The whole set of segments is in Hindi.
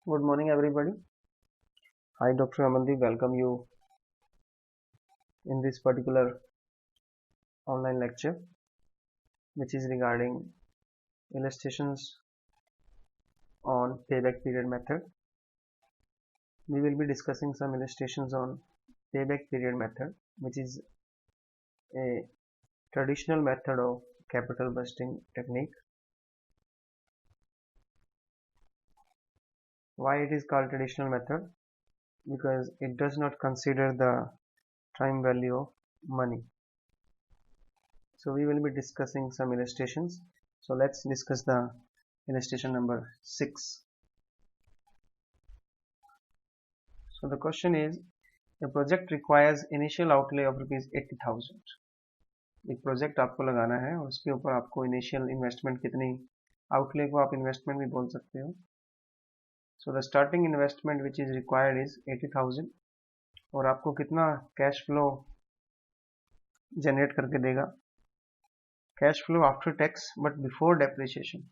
Good morning, everybody. I, Dr. Amandeep, welcome you in this particular online lecture, which is regarding illustrations on payback period method. We will be discussing some illustrations on payback period method, which is a traditional method of capital busting technique. Why it is called traditional method? Because it does not consider the time value of money. So we will be discussing some illustrations. So let's discuss the illustration number 6. So the question is, a project requires initial outlay of rupees 80,000. एक प्रोजेक्ट आपको लगाना है और उसके ऊपर आपको इनिशियल इन्वेस्टमेंट कितनी, आउटले को आप इन्वेस्टमेंट भी बोल सकते हो. So the starting investment which is required is 80,000 और आपको कितना कैश फ्लो जनरेट करके देगा? Cash flow after tax but before depreciation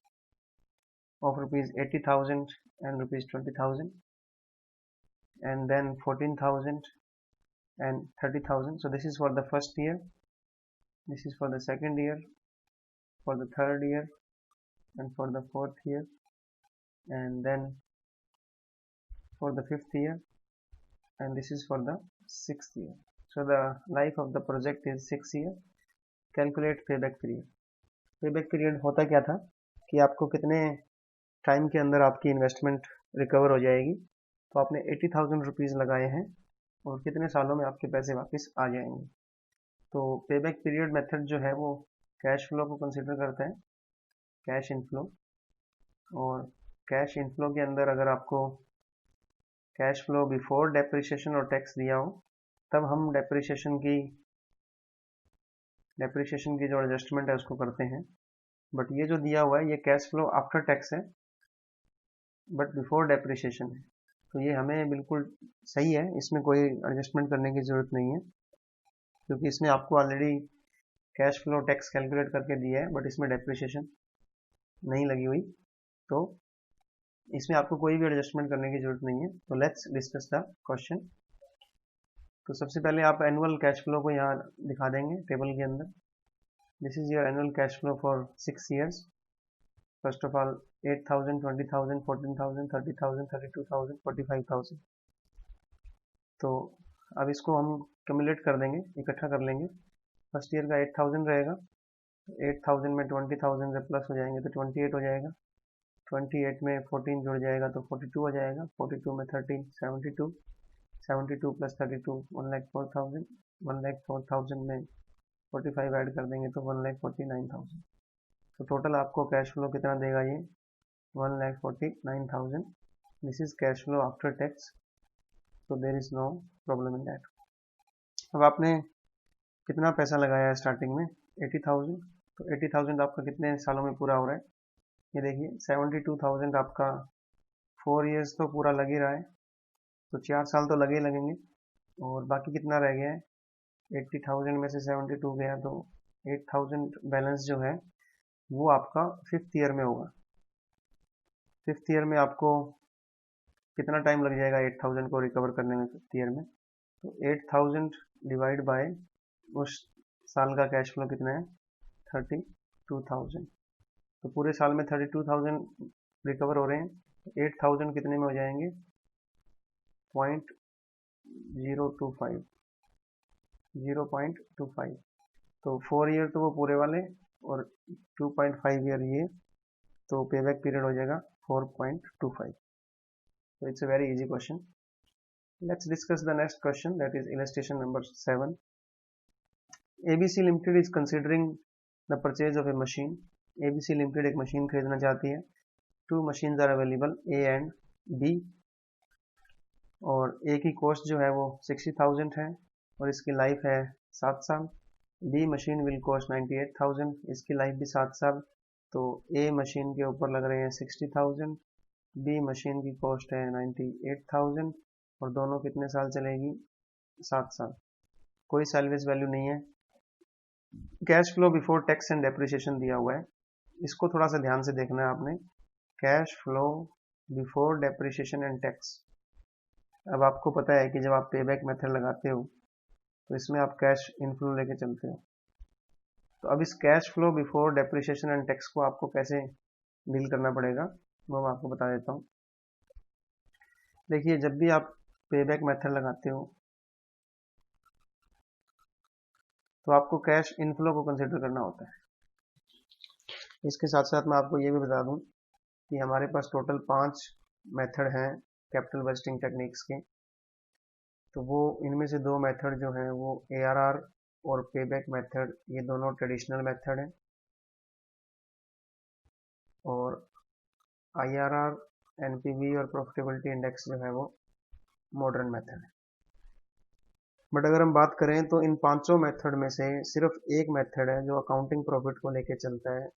of rupees 80,000 and rupees 20,000 and then 14,000 and 30,000. So this is for the first year, this is for the second year, for the third year and for the fourth year, and then for the fifth year, and this is for the sixth year. So the life of the project is 6 years. Calculate payback period. Payback period होता क्या था कि आपको कितने टाइम के अंदर आपकी इन्वेस्टमेंट रिकवर हो जाएगी. तो आपने 80,000 रुपीज़ लगाए हैं और कितने सालों में आपके पैसे वापस आ जाएंगे. तो पेबैक पीरियड मेथड जो है वो कैश फ्लो को कंसिडर करता है, कैश इनफ्लो. और कैश इनफ्लो के अंदर अगर आपको कैश फ्लो बिफोर डेप्रिसिएशन और टैक्स दिया हो तब हम डेप्रिसिएशन की जो एडजस्टमेंट है उसको करते हैं. बट ये जो दिया हुआ है ये कैश फ्लो आफ्टर टैक्स है बट बिफोर डेप्रिसिएशन है. तो ये हमें बिल्कुल सही है, इसमें कोई एडजस्टमेंट करने की ज़रूरत नहीं है क्योंकि इसमें आपको already cash flow tax calculate करके दिया है बट इसमें डेप्रिसिएशन नहीं लगी हुई, तो इसमें आपको कोई भी एडजस्टमेंट करने की ज़रूरत नहीं है. तो लेट्स डिस्कस द क्वेश्चन. तो सबसे पहले आप एनुअल कैश फ्लो को यहाँ दिखा देंगे टेबल के अंदर. This is your annual cash flow for 6 years. First of all 8,000, 20,000, 14,000, 30,000, 32,000, 45,000. तो अब इसको हम कम्युलेट कर देंगे, इकट्ठा कर लेंगे. फर्स्ट ईयर का 8,000 रहेगा, 8,000 में 20,000 से प्लस हो जाएंगे तो 28 हो जाएगा. 28 में 14 जुड़ जाएगा तो 42 हो जाएगा. 42 में 13 72, 72 प्लस 32 1,04,000. 1,04,000 में 45 ऐड कर देंगे तो 1,49,000. तो टोटल आपको कैश फ्लो कितना देगा ये? 1,49,000. This is cash flow after tax, so there is no problem in that. अब आपने कितना पैसा लगाया है स्टार्टिंग में? 80,000. तो 80,000 आपका कितने सालों में पूरा हो रहा है? ये देखिए 72,000 आपका 4 years तो पूरा लग ही रहा है, तो 4 साल तो लगे ही लगेंगे. और बाकी कितना रह गया है? 80,000 में से 72 गया तो 8,000 बैलेंस जो है वो आपका 5th ईयर में होगा. 5th ईयर में आपको कितना टाइम लग जाएगा 8,000 को रिकवर करने में 5th ईयर में? तो 8,000 डिवाइड बाय उस साल का कैश फ्लो कितना है? 32,000. तो पूरे साल में 32,000 रिकवर हो रहे हैं. 8,000 कितने में हो जाएंगे? 0.25. तो 4 ईयर तो वो पूरे वाले और 2.5 ईयर ये, तो पेबैक पीरियड हो जाएगा 4.25. So it's a very easy question. Let's discuss the next question, that is illustration number 7. ABC Limited is considering the purchase of a machine. ABC Limited एक मशीन खरीदना चाहती है. 2 machines are available, A and B. और A की कॉस्ट जो है वो 60,000 है और इसकी लाइफ है 7 साल. B मशीन विल कॉस्ट 98,000, इसकी लाइफ भी 7 साल. तो A मशीन के ऊपर लग रहे हैं 60,000, B मशीन की कॉस्ट है 98,000 और दोनों कितने साल चलेगी? 7 साल. कोई सैलवेज वैल्यू नहीं है. Cash flow before tax and depreciation दिया हुआ है, इसको थोड़ा सा ध्यान से देखना है आपने. Cash flow before depreciation and tax. अब आपको पता है कि जब आप पे बैक मेथड लगाते हो तो इसमें आप कैश इनफ्लो लेके चलते हो। तो अब इस cash flow before depreciation and tax को आपको कैसे डील करना पड़ेगा वो मैं आपको बता देता हूँ। देखिए, जब भी आप पे बैक मेथड लगाते हो तो आपको कैश इनफ्लो को कंसिडर करना होता है। इसके साथ साथ मैं आपको ये भी बता दूं कि हमारे पास टोटल 5 मेथड हैं कैपिटल बजटिंग टेक्निक्स के। तो वो इनमें से 2 मेथड जो हैं वो ARR और पेबैक मेथड, ये दोनों ट्रेडिशनल मेथड हैं, और IRR, NPV और प्रॉफिटेबिलिटी इंडेक्स जो है वो मॉडर्न मेथड है। बट अगर हम बात करें तो इन 5 मेथड में से सिर्फ एक मेथड है जो अकाउंटिंग प्रॉफिट को लेके चलता है।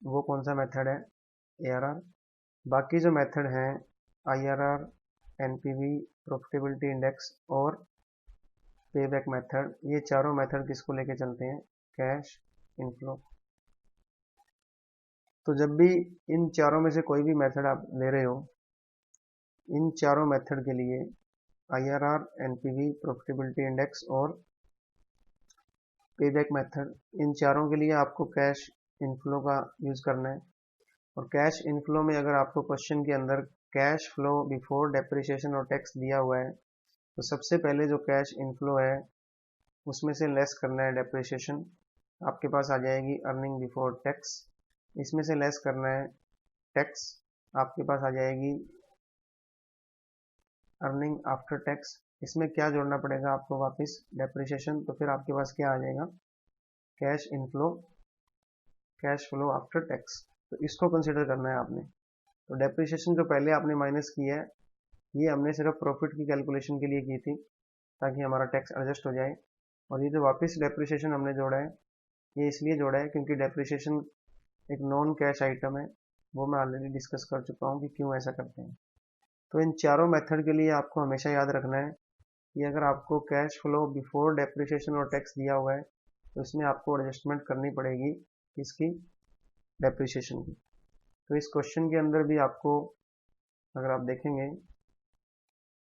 वो कौन सा मेथड है? ARR। बाकी जो मेथड हैं IRR, NPV, प्रॉफिटेबिलिटी इंडेक्स और पेबैक मेथड, ये चारों मेथड किसको लेके चलते हैं? Cash inflow. तो जब भी इन चारों में से कोई भी मेथड आप ले रहे हो, इन चारों मेथड के लिए IRR, NPV, प्रॉफिटेबिलिटी इंडेक्स और पेबैक मेथड, इन चारों के लिए आपको कैश इनफ्लो का यूज करना है। और कैश इनफ्लो में अगर आपको क्वेश्चन के अंदर कैश फ्लो बिफोर डेप्रिसिएशन और टैक्स दिया हुआ है तो सबसे पहले जो कैश इनफ्लो है उसमें से लेस करना है डेप्रिसिएशन, आपके पास आ जाएगी अर्निंग बिफोर टैक्स। इसमें से लेस करना है टैक्स, आपके पास आ जाएगी अर्निंग आफ्टर टैक्स। इसमें क्या जोड़ना पड़ेगा आपको? वापस डेप्रिसिएशन। तो फिर आपके पास क्या आ जाएगा? Cash inflow, cash flow after tax. तो इसको कंसिडर करना है आपने। तो डेप्रिसिएशन जो पहले आपने माइनस किया है ये हमने सिर्फ प्रॉफिट की कैलकुलेशन के लिए की थी ताकि हमारा टैक्स एडजस्ट हो जाए। और ये जो वापस डेप्रिसिएशन हमने जोड़ा है ये इसलिए जोड़ा है क्योंकि डेप्रिसिएशन एक नॉन कैश आइटम है, वो मैं ऑलरेडी डिस्कस कर चुका हूँ कि क्यों ऐसा करते हैं। तो इन चारों मेथड के लिए आपको हमेशा याद रखना है कि अगर आपको कैश फ्लो बिफोर डेप्रिसिएशन और टैक्स दिया हुआ है तो इसमें आपको एडजस्टमेंट करनी पड़ेगी इसकी, डेप्रिसिएशन की। तो इस क्वेश्चन के अंदर भी आपको, अगर आप देखेंगे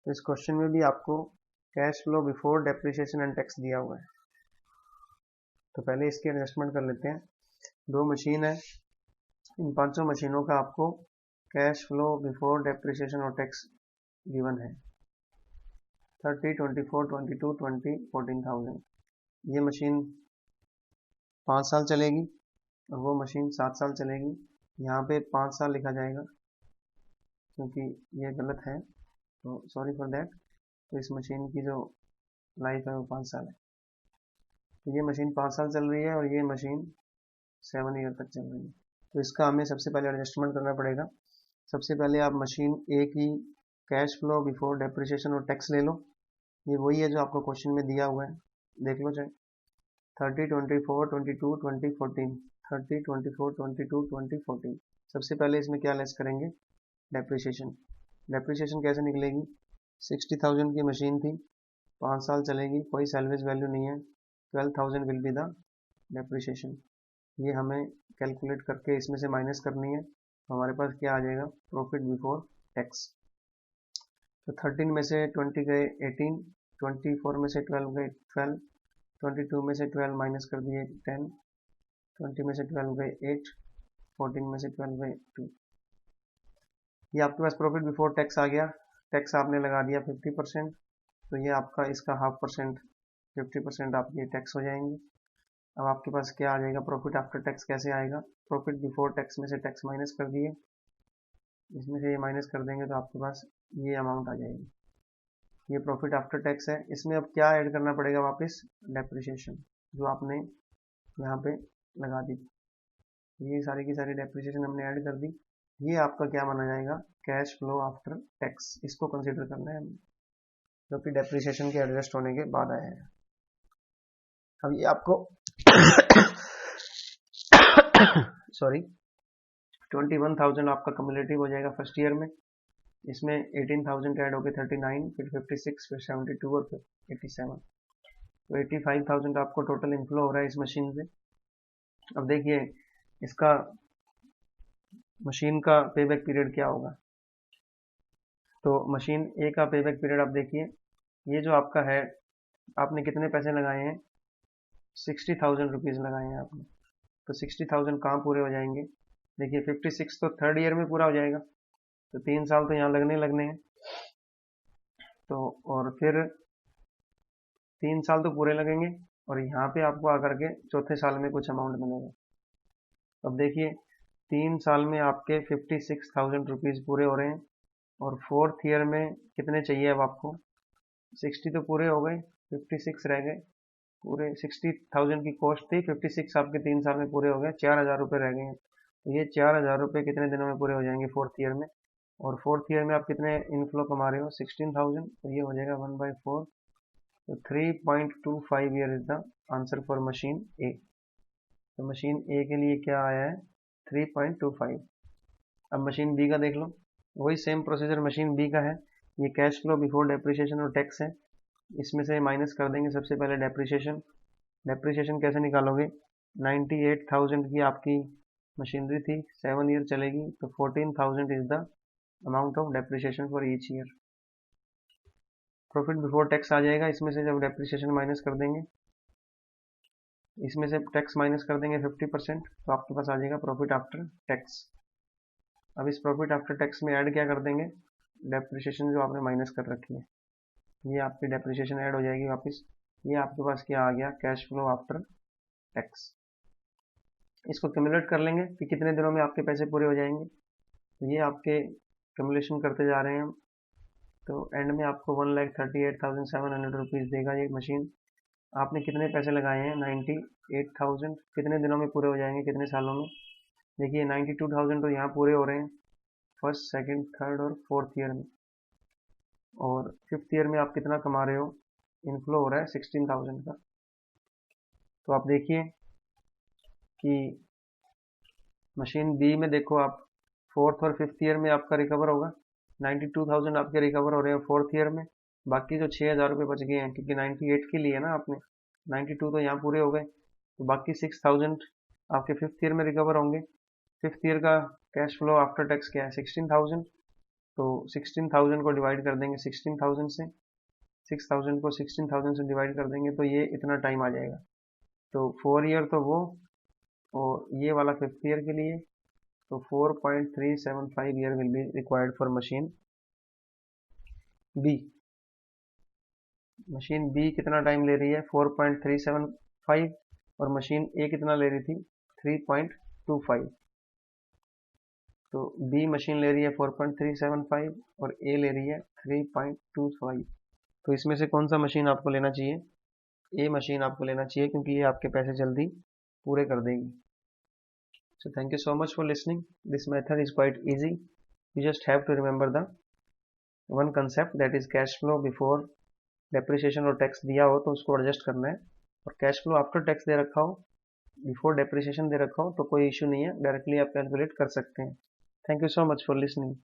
तो इस क्वेश्चन में भी आपको cash flow before depreciation and tax दिया हुआ है। तो पहले इसकी एडजस्टमेंट कर लेते हैं। 2 मशीन है, इन 5 मशीनों का आपको कैश फ्लो बिफोर डेप्रिसिएशन और टैक्स गिवन है 30, 24, 22, 20, 14,000। ये मशीन 5 साल चलेगी और वो मशीन 7 साल चलेगी। यहाँ पे 5 साल लिखा जाएगा क्योंकि ये गलत है, तो सॉरी फॉर दैट। तो इस मशीन की जो लाइफ है वो 5 साल है। तो ये मशीन 5 साल चल रही है और ये मशीन 7 ईयर तक चल रही है। तो इसका हमें सबसे पहले एडजस्टमेंट करना पड़ेगा। सबसे पहले आप मशीन ए की कैश फ्लो बिफोर डेप्रिसिएशन और टैक्स ले लो। ये वही है जो आपको क्वेश्चन में दिया हुआ है, देख लो चाहे। 30, 24, 22, 20, 14, 30, 24, 22, 20, 14। सबसे पहले इसमें क्या लेस करेंगे? डेप्रिसिएशन। डेप्रिसिएशन कैसे निकलेगी? 60,000 की मशीन थी, 5 साल चलेगी, कोई सैलवेज वैल्यू नहीं है, 12,000 विल बी द डेप्रिसिएशन। ये हमें कैलकुलेट करके इसमें से माइनस करनी है। तो हमारे पास क्या आ जाएगा? Profit before tax. तो 13 में से 20 गए 18, 24 में से 12 गए 12, 22 में से 12 माइनस कर दिए 10, 20 में से 12 गए 8, 14 में से 12 गए 2। ये आपके पास प्रॉफिट बिफोर टैक्स आ गया। टैक्स आपने लगा दिया 50%, तो ये आपका इसका 0.5%, 50% आपके टैक्स हो जाएंगे। अब आपके पास क्या आ जाएगा? प्रॉफिट आफ्टर टैक्स कैसे आएगा? प्रॉफिट बिफोर टैक्स में से टैक्स माइनस कर दिए, इसमें से ये माइनस कर देंगे तो आपके पास ये अमाउंट आ जाएगी। ये प्रॉफिट आफ्टर टैक्स है। इसमें अब क्या ऐड करना पड़ेगा? वापस डेप्रिसिएशन जो आपने यहाँ पे लगा दी, ये सारी की सारी डेप्रिसिएशन हमने ऐड कर दी। ये आपका क्या माना जाएगा? Cash flow after tax. इसको कंसीडर करना है जो कि डेप्रिसिएशन के एडजस्ट होने के बाद आया है। अब ये आपको सॉरी 21,000 आपका कम्युलेटिव हो जाएगा फर्स्ट ईयर में। इसमें 18,000 ऐड हो गए 39, फिर 56, फिर 72 और फिर 87। तो 85,000 आपको टोटल इनफ्लो हो रहा है इस मशीन से। अब देखिए इसका मशीन का पे बैक पीरियड क्या होगा। तो मशीन ए का पे बैक पीरियड आप देखिए, ये जो आपका है, आपने कितने पैसे लगाए हैं, 60,000 रुपीज़ लगाए हैं आपने। तो 60,000 कहाँ पूरे हो जाएंगे, देखिए 56 तो थर्ड ईयर में पूरा हो जाएगा, तो 3 साल तो यहाँ लगने हैं। तो और फिर 3 साल तो पूरे लगेंगे, और यहाँ पे आपको आकर के चौथे साल में कुछ अमाउंट मिलेगा। अब देखिए 3 साल में आपके 56,000 रुपीज़ पूरे हो रहे हैं, और फोर्थ ईयर में कितने चाहिए अब आपको, 60 तो पूरे हो गए, 56 रह गए, पूरे 60,000 की कॉस्ट थी, 56 आपके 3 साल में पूरे हो गए, 4,000 रुपये रह गए हैं। तो ये 4,000 रुपये कितने दिनों में पूरे हो जाएंगे, फोर्थ ईयर में। और फोर्थ ईयर में आप कितने इनफ्लो कमा रहे हो, 16,000, तो ये हो जाएगा 1/4। तो 3.25 year is the answer for machine A. तो मशीन ए के लिए क्या आया है, 3.25। अब मशीन बी का देख लो, वही सेम प्रोसीजर मशीन बी का है। ये कैश फ्लो बिफोर डेप्रिसिएशन और टैक्स है, इसमें से माइनस कर देंगे सबसे पहले डेप्रिसिएशन। डेप्रिसिएशन कैसे निकालोगे, 98,000 की आपकी मशीनरी थी, 7 ईयर चलेगी, तो 14,000 is the amount of depreciation for each year. Profit before tax आ जाएगा, इसमें से जब डेप्रिसिएशन माइनस कर देंगे, इसमें से टैक्स माइनस कर देंगे 50%, तो आपके पास आ जाएगा प्रॉफिट आफ्टर टैक्स। अब इस प्रॉफिट आफ्टर टैक्स में ऐड क्या कर देंगे, डेप्रिसिएशन जो आपने माइनस कर रखी है, ये आपकी डेप्रिसिएशन ऐड हो जाएगी वापस। ये आपके पास क्या आ गया, कैश फ्लो आफ्टर टैक्स। इसको क्यूमुलेट कर लेंगे कि कितने दिनों में आपके पैसे पूरे हो जाएंगे। तो ये आपके क्यूमुलेशन करते जा रहे हैं हम, तो एंड में आपको 1,38,700 रुपीज़ देगा ये मशीन। आपने कितने पैसे लगाए हैं, 98,000, कितने दिनों में पूरे हो जाएंगे, कितने सालों में। देखिए 92,000 तो यहाँ पूरे हो रहे हैं फर्स्ट, सेकंड, थर्ड और फोर्थ ईयर में, और फिफ्थ ईयर में आप कितना कमा रहे हो, इनफ्लो हो रहा है 16,000 का। तो आप देखिए कि मशीन बी में देखो आप, फोर्थ और फिफ्थ ईयर में आपका रिकवर होगा, 92,000 आपके रिकवर हो रहे हैं फोर्थ ईयर में। बाकी जो 6,000 रुपये बच गए हैं, क्योंकि 98 के लिए ना आपने, 92 तो यहाँ पूरे हो गए, तो बाकी 6,000 आपके फिफ्थ ईयर में रिकवर होंगे। फिफ्थ ईयर का कैश फ्लो आफ्टर टैक्स क्या है, 16,000, तो 16,000 को डिवाइड कर देंगे 16,000 से, 6,000 को 16,000 से डिवाइड कर देंगे, तो ये इतना टाइम आ जाएगा। तो 4 ईयर तो वो, और ये वाला फिफ्थ ईयर के लिए, तो 4.375 year will be required for machine B. Machine B कितना टाइम ले रही है, 4.375, और मशीन ए कितना ले रही थी, 3.25। तो बी मशीन ले रही है 4.375 और ए ले रही है 3.25। तो इसमें से कौन सा मशीन आपको लेना चाहिए, ए मशीन आपको लेना चाहिए, क्योंकि ये आपके पैसे जल्दी पूरे कर देगी। So thank you so much for listening. This method is quite easy. You just have to remember the one concept, that is cash flow before depreciation और टैक्स दिया हो तो उसको एडजस्ट करना है, और कैश फ्लो आफ्टर टैक्स दे रखा हो, बिफोर डेप्रिसिएशन दे रखा हो, तो कोई इशू नहीं है, डायरेक्टली आप कैलकुलेट कर सकते हैं। Thank you so much for listening.